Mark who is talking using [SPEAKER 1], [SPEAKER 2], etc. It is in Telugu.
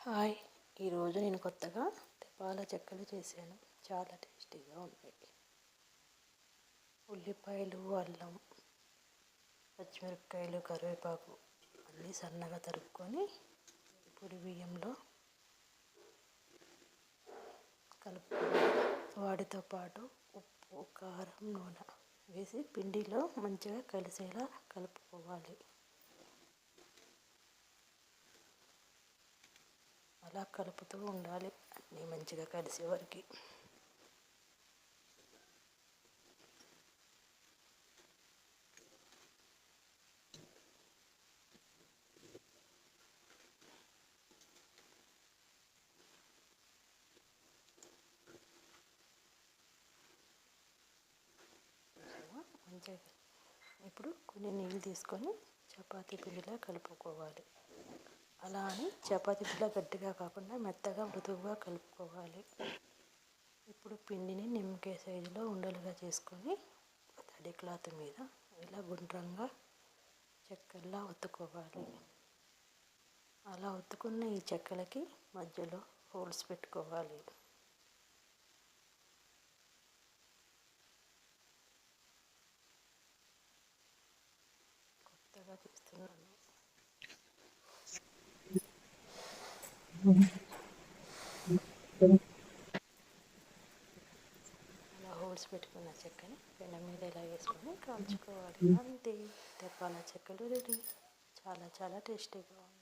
[SPEAKER 1] హాయ్, ఈరోజు నేను కొత్తగా తెపాల చెక్కలు చేశాను. చాలా టేస్టీగా ఉన్నాయి. ఉల్లిపాయలు, అల్లం, పచ్చిమిరపకాయలు, కరివేపాకు అన్నీ సన్నగా తరుక్కొని పొడి బియ్యంలో కలుపుకోవాలి. వాటితో పాటు ఉప్పు, కారం, నూనె వేసి పిండిలో మంచిగా కలిసేలా కలుపుకోవాలి. అలా కలుపుతూ ఉండాలి అన్నీ మంచిగా కలిసే వరకు. మంచిగా ఇప్పుడు కొన్ని నీళ్ళు తీసుకొని చపాతీ పిండిలా కలుపుకోవాలి. అలా అని చపాతీ పిండిలా గట్టిగా కాకుండా మెత్తగా మృదువుగా కలుపుకోవాలి. ఇప్పుడు పిండిని నిమ్మకాయ సైజులో ఉండలుగా చేసుకొని తడి క్లాత్ మీద ఇలా గుండ్రంగా చెక్కల్లా ఒత్తుకోవాలి. అలా ఒత్తుకున్న ఈ చెక్కలకి మధ్యలో హోల్స్ పెట్టుకోవాలి. కొత్తగా చేస్తున్నాను. అలా హోల్స్ పెట్టుకున్న చెక్కని పెనం మీద ఇలా వేసుకొని కాల్చుకోవాలి. అంతే, తెపాల చెక్కలు రెడీ. చాలా చాలా టేస్టీగా ఉంది.